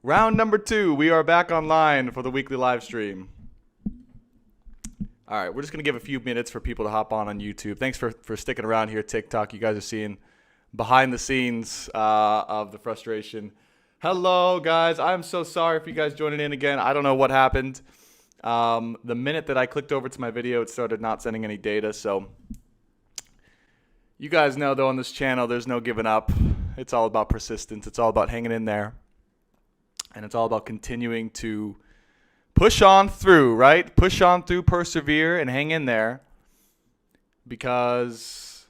Round number 2. We are back online for the weekly live stream. All right, we're just going to give a few minutes for people to hop on YouTube. Thanks for sticking around here, TikTok. You guys are seeing behind the scenes of the frustration. Hello, guys. I'm so sorry for you guys joining in again. I don't know what happened. The minute that I clicked over to my video, it started not sending any data. So you guys know, though, on this channel, there's no giving up. It's all about persistence. It's all about hanging in there. And it's all about continuing to push on through, right? Push on through, persevere, and hang in there, because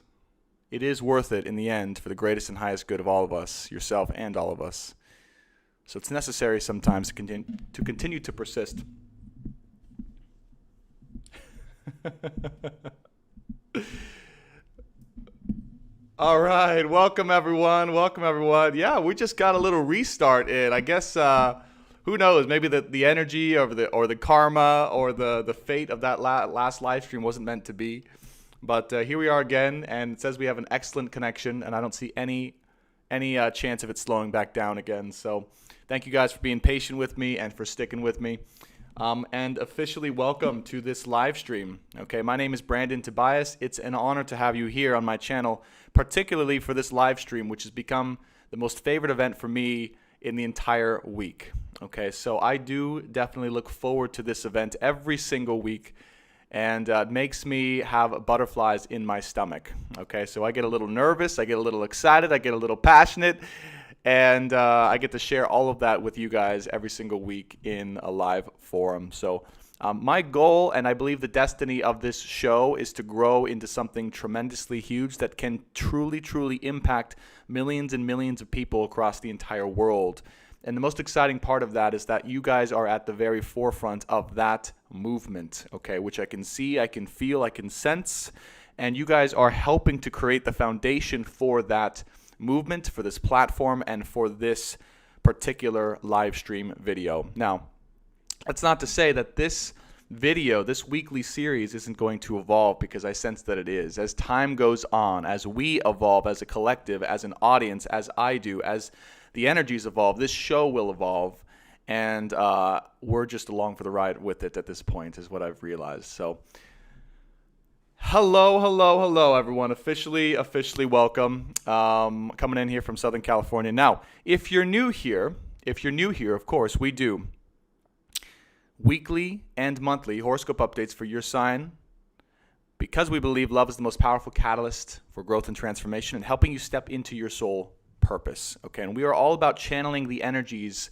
it is worth it in the end for the greatest and highest good of all of us, yourself and all of us. So it's necessary sometimes to continue to persist. All right, welcome everyone. Welcome everyone. Yeah, we just got a little restart in. I guess who knows? Maybe the energy or the karma or the fate of that last live stream wasn't meant to be. But here we are again, and it says we have an excellent connection, and I don't see any chance of it slowing back down again. So thank you guys for being patient with me and for sticking with me. And officially welcome to this live stream. Okay, my name is Brandon Tobias. It's an honor to have you here on my channel, particularly for this live stream, which has become the most favorite event for me in the entire week. Okay, so I do definitely look forward to this event every single week, and it makes me have butterflies in my stomach. Okay, so I get a little nervous, I get a little excited, I get a little passionate, and I get to share all of that with you guys every single week in a live forum. So my goal, and I believe the destiny of this show, is to grow into something tremendously huge that can truly, truly impact millions and millions of people across the entire world. And the most exciting part of that is that you guys are at the very forefront of that movement, okay, which I can see, I can feel, I can sense, and you guys are helping to create the foundation for that movement, for this platform, and for this particular live stream video. Now, that's not to say that this video, this weekly series, isn't going to evolve, because I sense that it is. As time goes on, as we evolve as a collective, as an audience, as I do, as the energies evolve, this show will evolve, and we're just along for the ride with it at this point, is what I've realized. So hello, everyone. Officially welcome. Coming in here from Southern California. Now, if you're new here, of course, we do weekly and monthly horoscope updates for your sign, because we believe love is the most powerful catalyst for growth and transformation and helping you step into your soul purpose. Okay, and we are all about channeling the energies,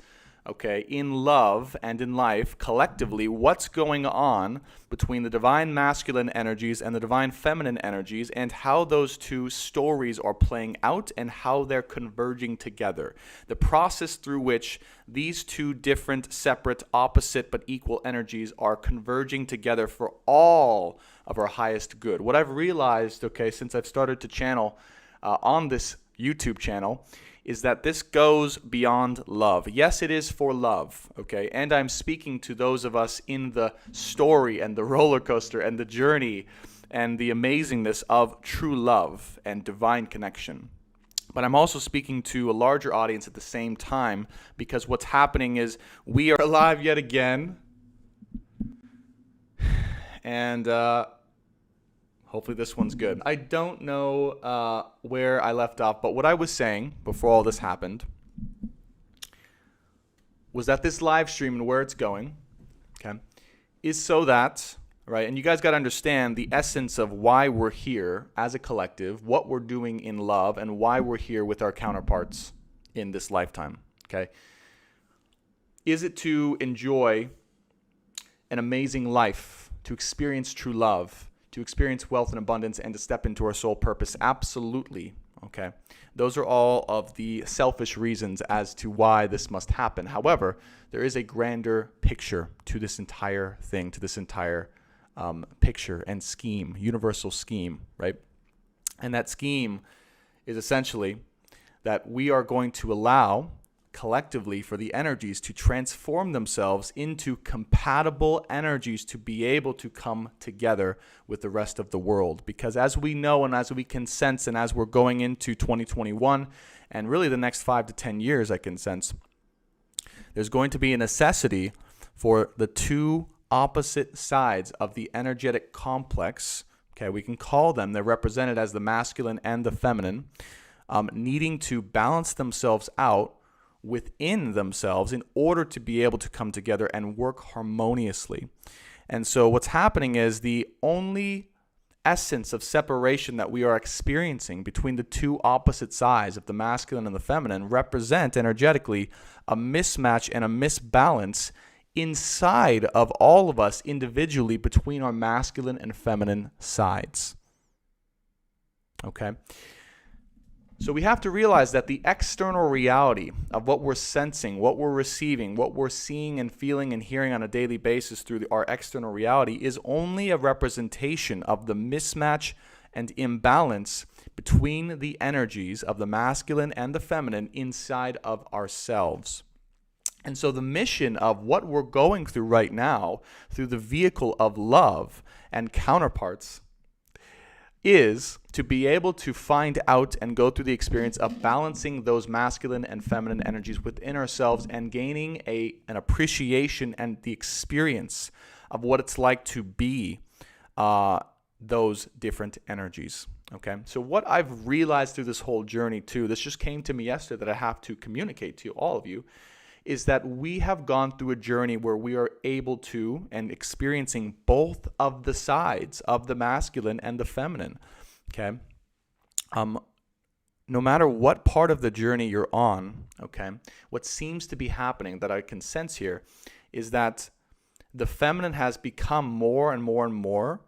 okay, in love and in life collectively. What's going on between the divine masculine energies and the divine feminine energies, and how those two stories are playing out and how they're converging together. The process through which these two different, separate, opposite but equal energies are converging together for all of our highest good. What I've realized, okay, since I've started to channel on this YouTube channel, is that this goes beyond love. Yes, it is for love, okay? And I'm speaking to those of us in the story and the roller coaster and the journey and the amazingness of true love and divine connection. But I'm also speaking to a larger audience at the same time, because what's happening is we are alive yet again, and hopefully this one's good. I don't know where I left off, but what I was saying before all this happened was that this live stream and where it's going, okay, is so that, right, and you guys got to understand the essence of why we're here as a collective, what we're doing in love, and why we're here with our counterparts in this lifetime, okay? Is it to enjoy an amazing life, to experience true love, to experience wealth and abundance, and to step into our soul purpose? Absolutely, okay? Those are all of the selfish reasons as to why this must happen. However, there is a grander picture to this entire thing, to this entire picture and scheme, universal scheme, right? And that scheme is essentially that we are going to allow collectively for the energies to transform themselves into compatible energies to be able to come together with the rest of the world. Because as we know, and as we can sense, and as we're going into 2021 and really the next 5 to 10 years, I can sense there's going to be a necessity for the two opposite sides of the energetic complex. Okay, we can call them, they're represented as the masculine and the feminine, needing to balance themselves out within themselves in order to be able to come together and work harmoniously. And so what's happening is the only essence of separation that we are experiencing between the two opposite sides of the masculine and the feminine represent energetically a mismatch and a misbalance inside of all of us individually between our masculine and feminine sides. Okay? So we have to realize that the external reality of what we're sensing, what we're receiving, what we're seeing and feeling and hearing on a daily basis through our external reality is only a representation of the mismatch and imbalance between the energies of the masculine and the feminine inside of ourselves. And so the mission of what we're going through right now through the vehicle of love and counterparts is to be able to find out and go through the experience of balancing those masculine and feminine energies within ourselves and gaining an appreciation and the experience of what it's like to be those different energies. Okay, so what I've realized through this whole journey too, this just came to me yesterday that I have to communicate to all of you, is that we have gone through a journey where we are able to and experiencing both of the sides of the masculine and the feminine. Okay. No matter what part of the journey you're on, okay, what seems to be happening that I can sense here is that the feminine has become more and more and more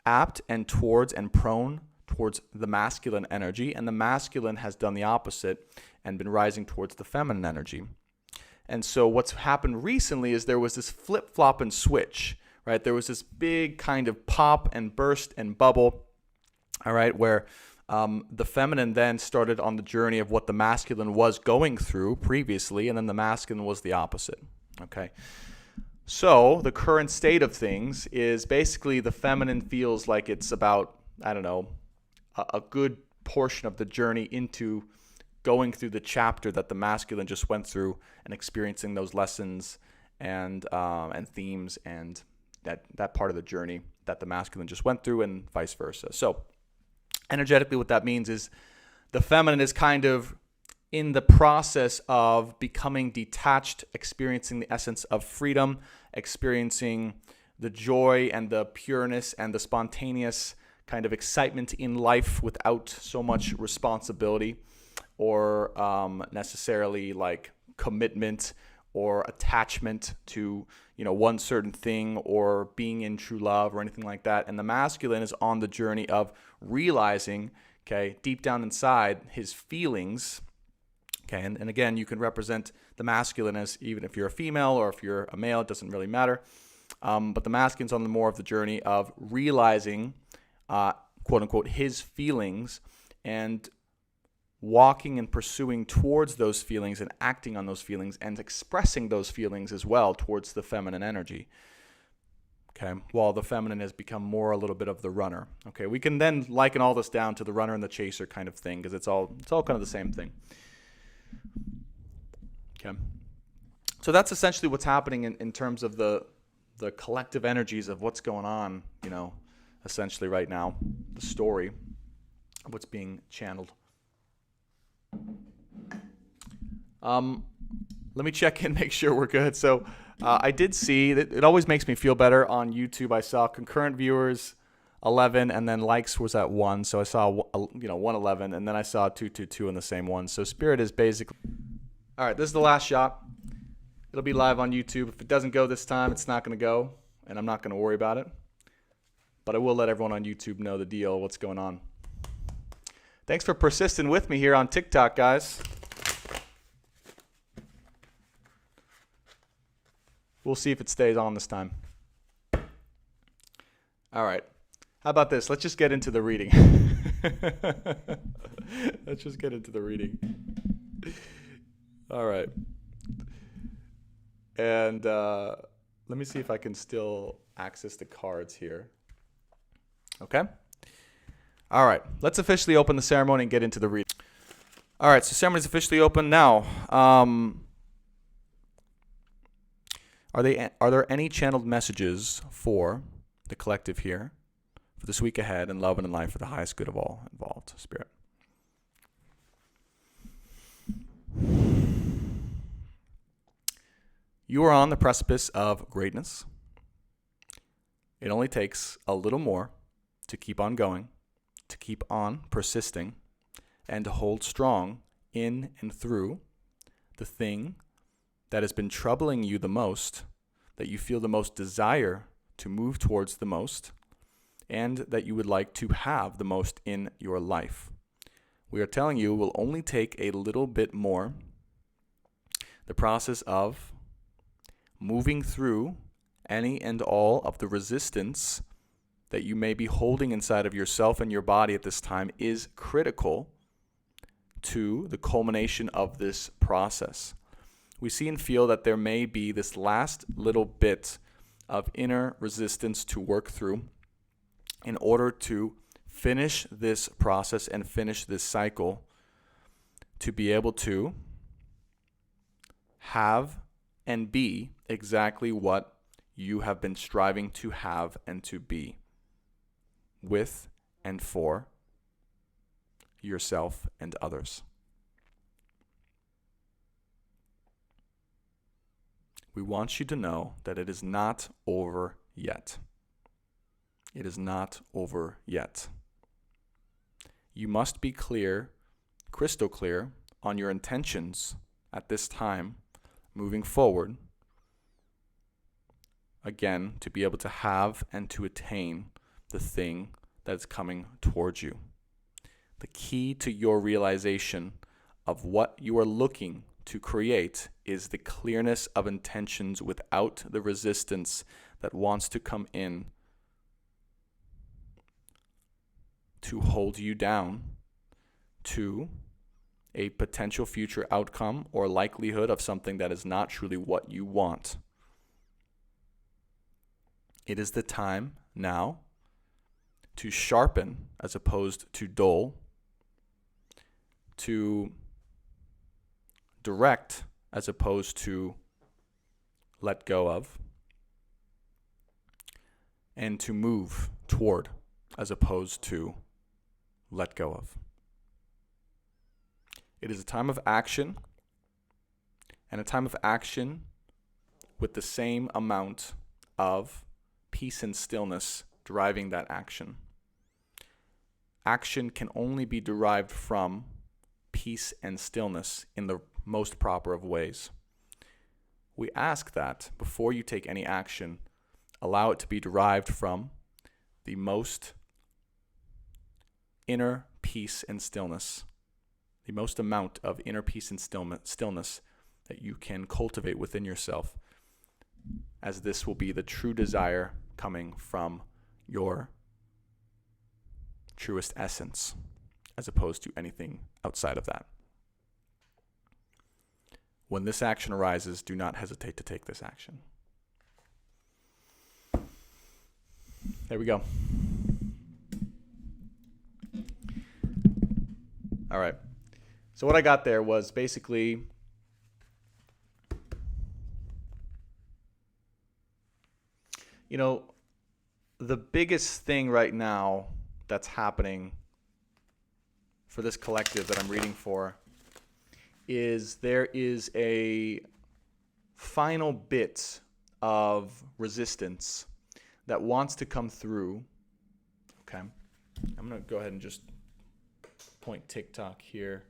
apt and towards and prone towards the masculine energy, and the masculine has done the opposite and been rising towards the feminine energy. And so what's happened recently is there was this flip-flop and switch, right? There was this big kind of pop and burst and bubble, all right, where the feminine then started on the journey of what the masculine was going through previously, and then the masculine was the opposite, okay? So the current state of things is basically the feminine feels like it's about, I don't know, a good portion of the journey into going through the chapter that the masculine just went through and experiencing those lessons and themes and that part of the journey that the masculine just went through and vice versa. So energetically what that means is the feminine is kind of in the process of becoming detached, experiencing the essence of freedom, experiencing the joy and the pureness and the spontaneous kind of excitement in life without so much responsibility or necessarily like commitment or attachment to, you know, one certain thing or being in true love or anything like that. And the masculine is on the journey of realizing, okay, deep down inside his feelings, okay, and again, you can represent the masculine as even if you're a female or if you're a male, it doesn't really matter. But the masculine's on the more of the journey of realizing, quote unquote, his feelings and walking and pursuing towards those feelings and acting on those feelings and expressing those feelings as well towards the feminine energy. Okay, while the feminine has become more a little bit of the runner. Okay, we can then liken all this down to the runner and the chaser kind of thing because it's all kind of the same thing. Okay, so that's essentially what's happening in terms of the collective energies of what's going on, you know, essentially right now, the story of what's being channeled. Let me check in, make sure we're good. So I did see that it always makes me feel better on YouTube. I saw concurrent viewers 11 and then likes was at 1. So I saw 111 and then I saw 222 in the same one. So Spirit is basically all right. This is the last shot. It'll be live on YouTube. If it doesn't go this time, it's not going to go, and I'm not going to worry about it. But I will let everyone on YouTube know the deal, what's going on. Thanks for persisting with me here on TikTok, guys. We'll see if it stays on this time. All right. How about this? Let's just get into the reading. Let's just get into the reading. All right. And let me see if I can still access the cards here. Okay. All right. Let's officially open the ceremony and get into the reading. All right. So ceremony is officially open now. Are there any channeled messages for the collective here, for this week ahead, in love and in life, for the highest good of all involved, Spirit? You are on the precipice of greatness. It only takes a little more to keep on going, to keep on persisting, and to hold strong in and through the thing that has been troubling you the most, that you feel the most desire to move towards the most, and that you would like to have the most in your life. We are telling you it will only take a little bit more. The process of moving through any and all of the resistance that you may be holding inside of yourself and your body at this time is critical to the culmination of this process. We see and feel that there may be this last little bit of inner resistance to work through in order to finish this process and finish this cycle, to be able to have and be exactly what you have been striving to have and to be, with and for yourself and others. We want you to know that it is not over yet. It is not over yet. You must be clear, crystal clear, on your intentions at this time, moving forward, again, to be able to have and to attain the thing that is coming towards you. The key to your realization of what you are looking to create is the clearness of intentions without the resistance that wants to come in to hold you down to a potential future outcome or likelihood of something that is not truly what you want. It is the time now to sharpen as opposed to dull, to direct as opposed to let go of, and to move toward as opposed to let go of. It is a time of action, and a time of action with the same amount of peace and stillness driving that action. Action can only be derived from peace and stillness in the most proper of ways. We ask that before you take any action, allow it to be derived from the most inner peace and stillness, the most amount of inner peace and stillness that you can cultivate within yourself, as this will be the true desire coming from your truest essence, as opposed to anything outside of that. When this action arises, do not hesitate to take this action. There we go. All right. So what I got there was basically the biggest thing right now that's happening for this collective that I'm reading for is there is a final bit of resistance that wants to come through. Okay. I'm going to go ahead and just point TikTok here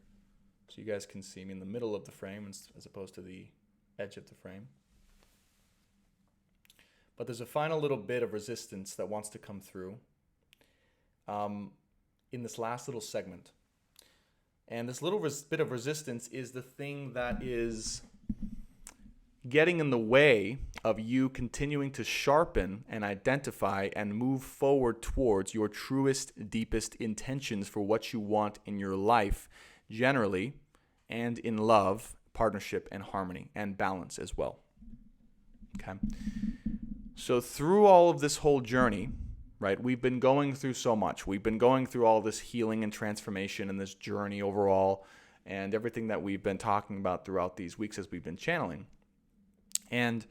so you guys can see me in the middle of the frame as opposed to the edge of the frame. But there's a final little bit of resistance that wants to come through in this last little segment. And this little bit of resistance is the thing that is getting in the way of you continuing to sharpen and identify and move forward towards your truest, deepest intentions for what you want in your life generally, and in love, partnership, and harmony, and balance as well. Okay? So through all of this whole journey, right, we've been going through so much. We've been going through all this healing and transformation and this journey overall and everything that we've been talking about throughout these weeks as we've been channeling. And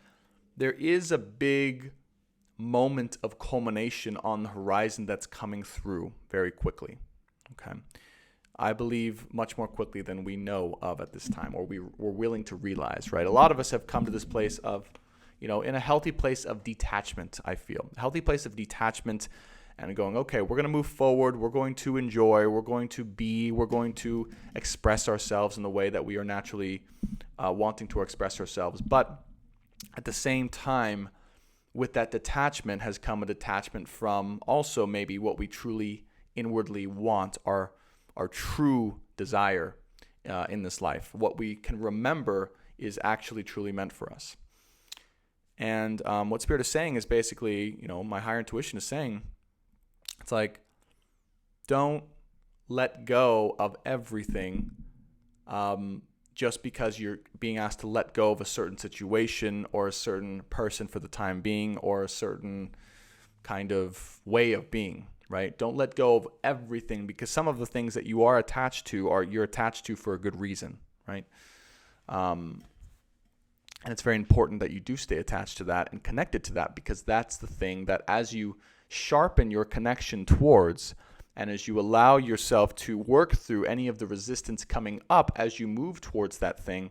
there is a big moment of culmination on the horizon that's coming through very quickly. Okay. I believe much more quickly than we know of at this time, or we're willing to realize, right? A lot of us have come to this place of, in a healthy place of detachment, I feel. A healthy place of detachment and going, okay, we're going to move forward. We're going to enjoy. We're going to be. We're going to express ourselves in the way that we are naturally wanting to express ourselves. But at the same time, with that detachment has come a detachment from also maybe what we truly inwardly want, our true desire in this life. What we can remember is actually truly meant for us. And what Spirit is saying is basically, my higher intuition is saying, it's like, don't let go of everything just because you're being asked to let go of a certain situation or a certain person for the time being or a certain kind of way of being, right? Don't let go of everything, because some of the things that you are attached to you're attached to for a good reason, right? And it's very important that you do stay attached to that and connected to that, because that's the thing that as you sharpen your connection towards, and as you allow yourself to work through any of the resistance coming up as you move towards that thing,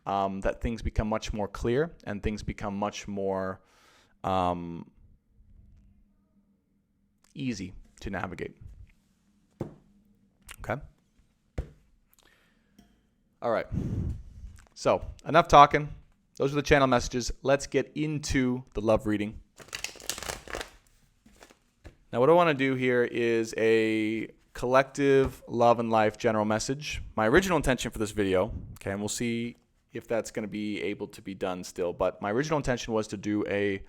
that things become much more clear and things become much more easy to navigate. Okay? All right. So, enough talking. Those are the channel messages. Let's get into the love reading. Now, what I want to do here is a collective love and life general message. My original intention for this video, okay, and we'll see if that's going to be able to be done still, but my original intention was to do a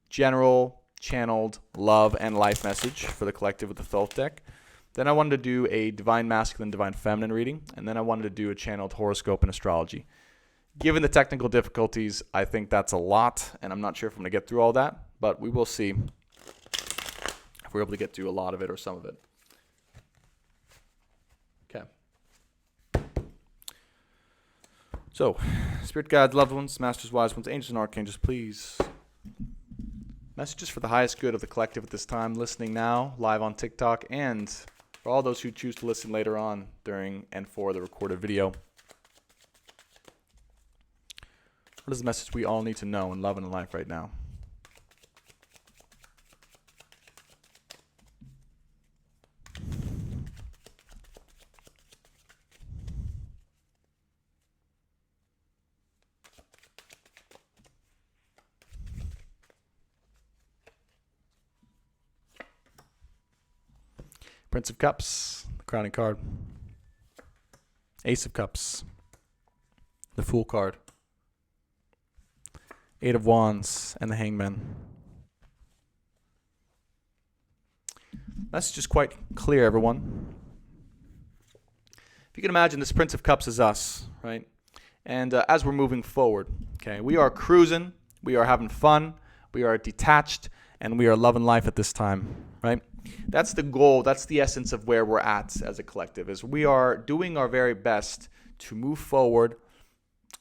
general channeled love and life message for the collective with the Thoth deck. Then I wanted to do a divine masculine, divine feminine reading, and then I wanted to do a channeled horoscope and astrology. Given the technical difficulties, I think that's a lot, and I'm not sure if I'm going to get through all that, but we will see if we're able to get through a lot of it or some of it. Okay. So, spirit guides, loved ones, masters, wise ones, angels, and archangels, please. Messages for the highest good of the collective at this time, listening now, live on TikTok, and for all those who choose to listen later on during and for the recorded video. What is the message we all need to know in love and in life right now? Prince of Cups, the crowning card. Ace of Cups, the Fool card. Eight of Wands, and the Hangman. Message is quite clear, everyone. If you can imagine, this Prince of Cups is us, right? And as we're moving forward, okay, we are cruising, we are having fun, we are detached, and we are loving life at this time, right? That's the goal. That's the essence of where we're at as a collective, is we are doing our very best to move forward,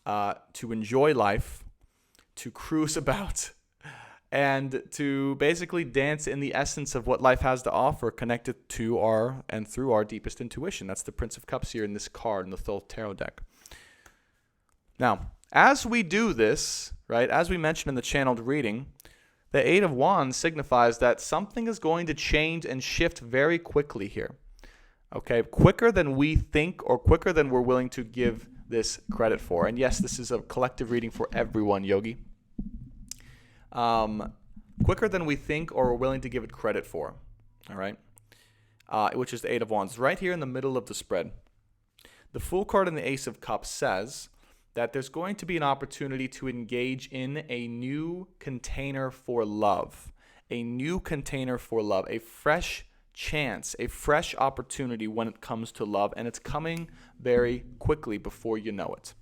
to enjoy life, to cruise about, and to basically dance in the essence of what life has to offer, connected to our and through our deepest intuition. That's the Prince of Cups here in this card in the Thoth Tarot deck. Now, as we do this, right, as we mentioned in the channeled reading, the Eight of Wands signifies that something is going to change and shift very quickly here. Okay, quicker than we think or quicker than we're willing to give this credit for. And yes, this is a collective reading for everyone, Yogi. Quicker than we think or we're willing to give it credit for. All right, which is the Eight of Wands, right here in the middle of the spread. The Fool card in the Ace of Cups says that there's going to be an opportunity to engage in a new container for love. A new container for love. A fresh chance. A fresh opportunity when it comes to love. And it's coming very quickly before you know it.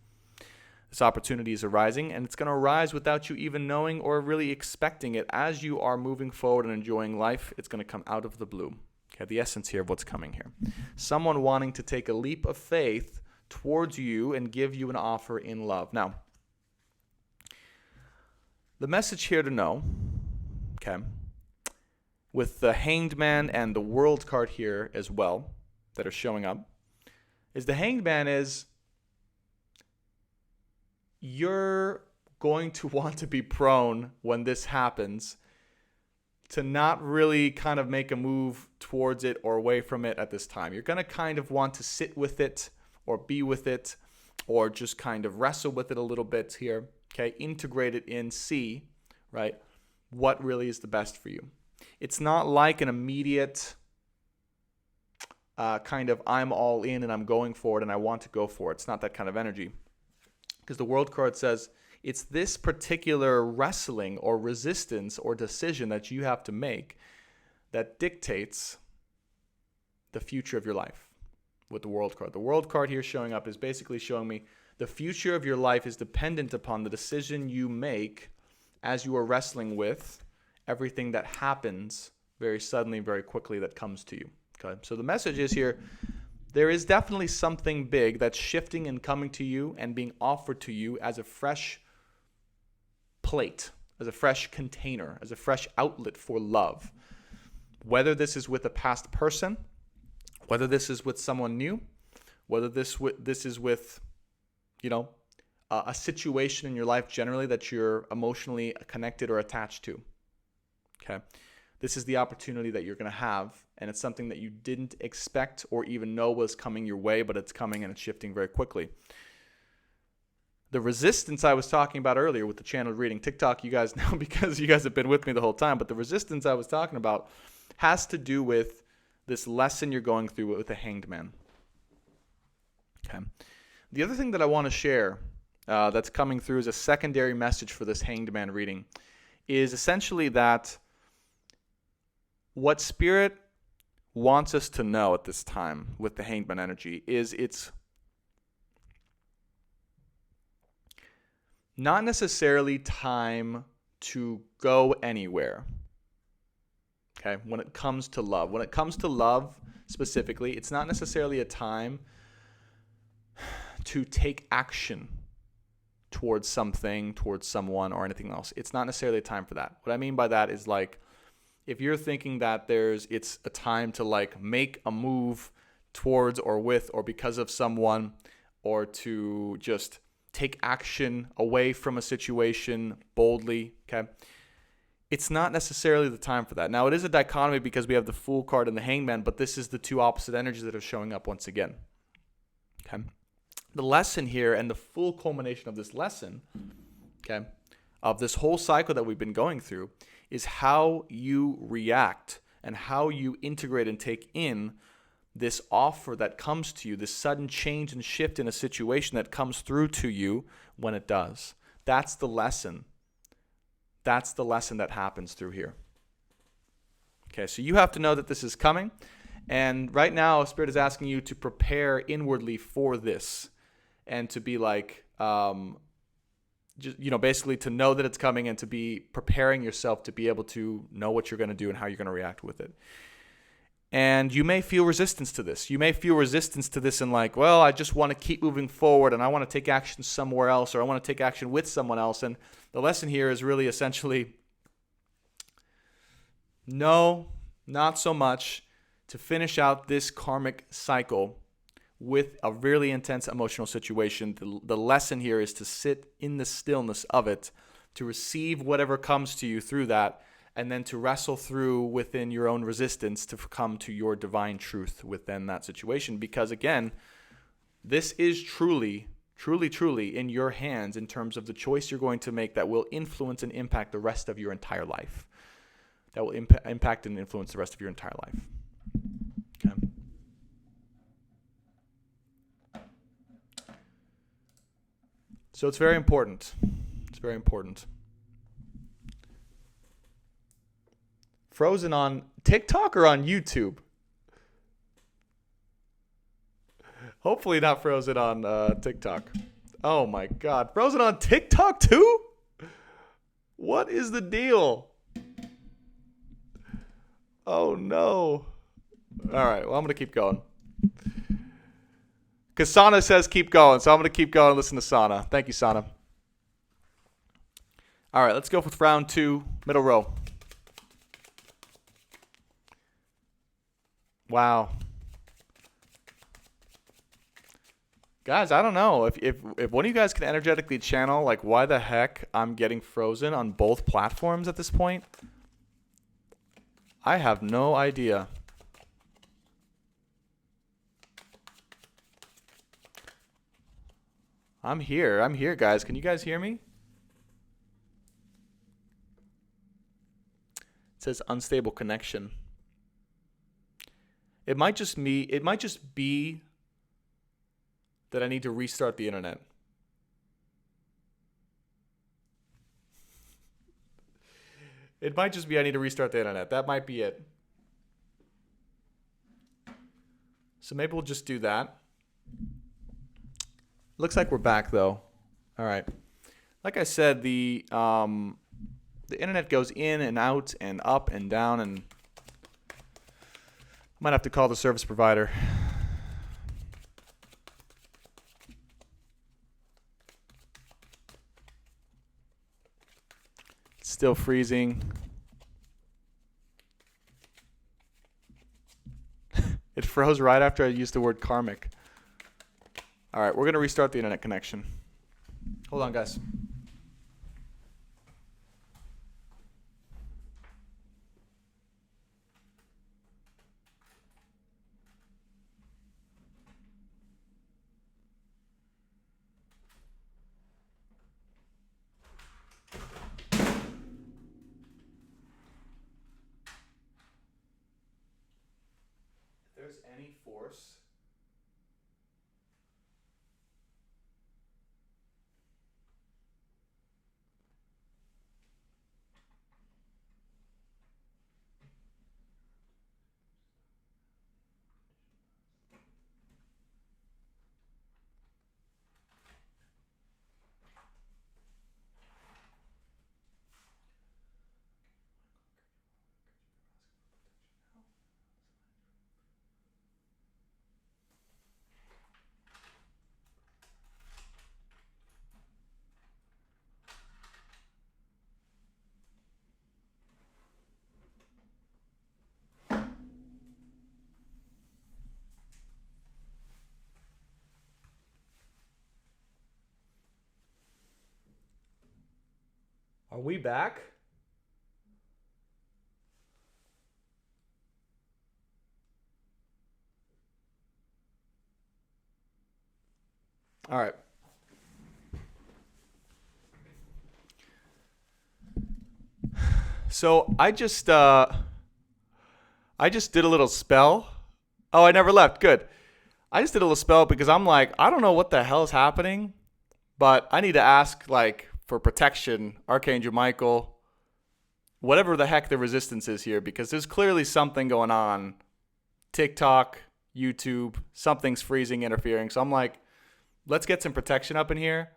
This opportunity is arising, and it's going to arise without you even knowing or really expecting it. As you are moving forward and enjoying life, it's going to come out of the blue. Okay, the essence here of what's coming here. Someone wanting to take a leap of faith towards you and give you an offer in love. Now, The message here to know, okay, with the Hanged Man and the World card here as well that are showing up, is the Hanged Man is you're going to want to be prone when this happens to not really kind of make a move towards it or away from it at this time. You're going to kind of want to sit with it or be with it or just kind of wrestle with it a little bit here, okay? Integrate it in, see, right, what really is the best for you. It's not like an immediate kind of I'm all in and I'm going for it and I want to go for it. It's not that kind of energy. Because the World card says it's this particular wrestling or resistance or decision that you have to make that dictates the future of your life with the World card. The World card here showing up is basically showing me the future of your life is dependent upon the decision you make as you are wrestling with everything that happens very suddenly, very quickly that comes to you. Okay? So the message is here, there is definitely something big that's shifting and coming to you and being offered to you as a fresh plate, as a fresh container, as a fresh outlet for love. Whether this is with a past person, whether this is with someone new, whether this is with, a situation in your life generally that you're emotionally connected or attached to. Okay? This is the opportunity that you're going to have, and it's something that you didn't expect or even know was coming your way, but it's coming and it's shifting very quickly. The resistance I was talking about earlier with the channel reading TikTok, you guys know because you guys have been with me the whole time, but the resistance I was talking about has to do with this lesson you're going through with the Hanged Man. Okay. The other thing that I want to share that's coming through as a secondary message for this Hanged Man reading is essentially that what Spirit wants us to know at this time with the Hanged Man energy is it's not necessarily time to go anywhere. Okay, when it comes to love. When it comes to love specifically, it's not necessarily a time to take action towards something, towards someone, or anything else. It's not necessarily a time for that. What I mean by that is like, if you're thinking that it's a time to like make a move towards or with or because of someone, or to just take action away from a situation boldly, okay? It's not necessarily the time for that. Now, it is a dichotomy because we have the Fool card and the Hangman, but this is the two opposite energies that are showing up once again. Okay? The lesson here and the full culmination of this lesson, okay, of this whole cycle that we've been going through is how you react and how you integrate and take in this offer that comes to you, this sudden change and shift in a situation that comes through to you when it does. That's the lesson. That's the lesson that happens through here. Okay, so you have to know that this is coming. And right now, Spirit is asking you to prepare inwardly for this and to be like, basically to know that it's coming and to be preparing yourself to be able to know what you're going to do and how you're going to react with it. And you may feel resistance to this. You may feel resistance to this and like, well, I just want to keep moving forward and I want to take action somewhere else, or I want to take action with someone else. And the lesson here is really essentially, no, not so much, to finish out this karmic cycle with a really intense emotional situation. The lesson here is to sit in the stillness of it, to receive whatever comes to you through that, and then to wrestle through within your own resistance to come to your divine truth within that situation. Because again, this is truly, truly, truly in your hands in terms of the choice you're going to make that will influence and impact the rest of your entire life. That will impact and influence the rest of your entire life. Okay. So it's very important. It's very important. Frozen on TikTok or on YouTube? Hopefully not frozen on TikTok. Oh my God. Frozen on TikTok too? What is the deal? Oh no. All right. Well, I'm going to keep going. Because Sana says keep going. So I'm going to keep going and listen to Sana. Thank you, Sana. All right, let's go with round 2, middle row. Wow. Guys, I don't know. If one of you guys can energetically channel, like, why the heck I'm getting frozen on both platforms at this point, I have no idea. I'm here, guys. Can you guys hear me? It says unstable connection. It might just be that I need to restart the internet. It might just be I need to restart the internet. That might be it. So maybe we'll just do that. Looks like we're back though. All right. Like I said, the internet goes in and out and up and down, and I might have to call the service provider. It's still freezing. It froze right after I used the word karmic. All right, we're going to restart the internet connection. Hold on, guys. If there's any force, are we back? All right. So I just did a little spell. Oh, I never left. Good. I just did a little spell because I'm like, I don't know what the hell is happening, but I need to ask, like, for protection, Archangel Michael, whatever the heck the resistance is here, because there's clearly something going on. TikTok, YouTube, something's freezing, interfering. So I'm like, let's get some protection up in here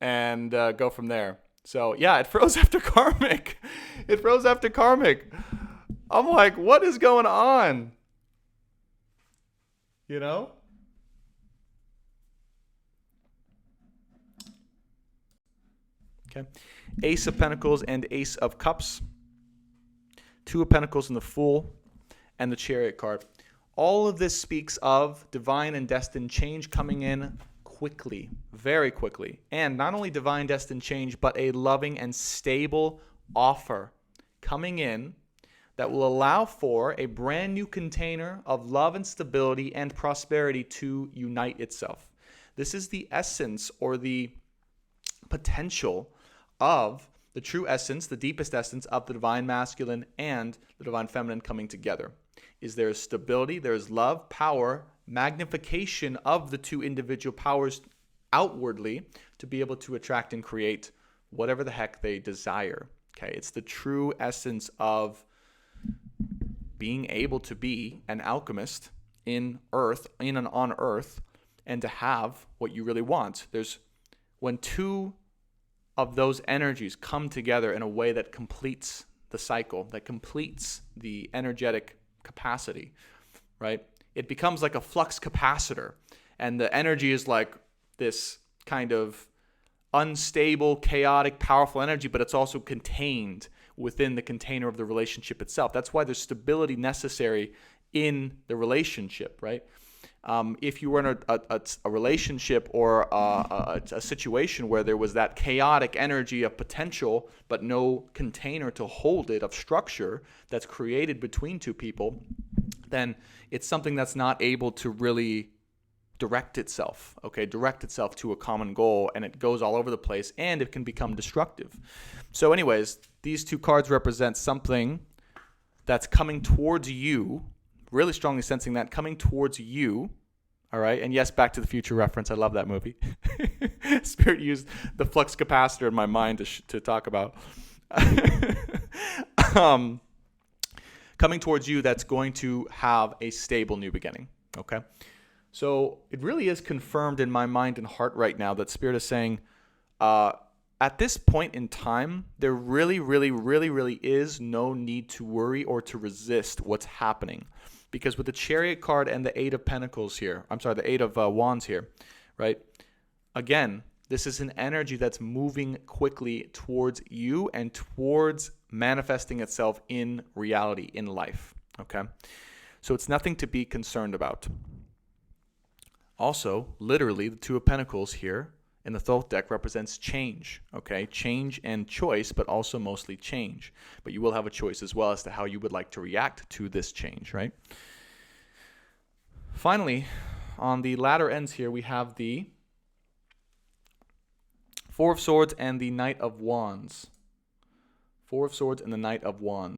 and go from there. So yeah, it froze after karmic. It froze after karmic. I'm like, what is going on? You know? Okay. Ace of Pentacles and Ace of Cups. Two of Pentacles and the Fool and the Chariot card. All of this speaks of divine and destined change coming in quickly, very quickly. And not only divine destined change, but a loving and stable offer coming in that will allow for a brand new container of love and stability and prosperity to unite itself. This is the essence or the potential of the true essence, the deepest essence of the divine masculine and the divine feminine coming together. Is there stability, there's love, power, magnification of the two individual powers outwardly to be able to attract and create whatever the heck they desire. Okay, it's the true essence of being able to be an alchemist in earth, in and on earth, and to have what you really want. There's when two of those energies come together in a way that completes the cycle, that completes the energetic capacity, right? It becomes like a flux capacitor, and the energy is like this kind of unstable, chaotic, powerful energy, but it's also contained within the container of the relationship itself. That's why there's stability necessary in the relationship, right? If you were in a relationship or a situation where there was that chaotic energy of potential, but no container to hold it, of structure that's created between two people, then it's something that's not able to really direct itself to a common goal, and it goes all over the place, and it can become destructive. So anyways, these two cards represent something that's coming towards you, really strongly sensing that coming towards you. All right. And yes, Back to the Future reference. I love that movie. Spirit used the flux capacitor in my mind to talk about. Coming towards you, that's going to have a stable new beginning. Okay. So it really is confirmed in my mind and heart right now that Spirit is saying, at this point in time, there really, really, really, really is no need to worry or to resist what's happening. Because with the Chariot card and the Eight of Pentacles here, the Eight of Wands here, right? Again, this is an energy that's moving quickly towards you and towards manifesting itself in reality, in life, okay? So it's nothing to be concerned about. Also, literally, the Two of Pentacles here in the Thoth deck represents change, okay? Change and choice, but also mostly change. But you will have a choice as well as to how you would like to react to this change, right? Finally, on the latter ends here, we have the Four of Swords and the Knight of Wands. Four of Swords and the Knight of Wands.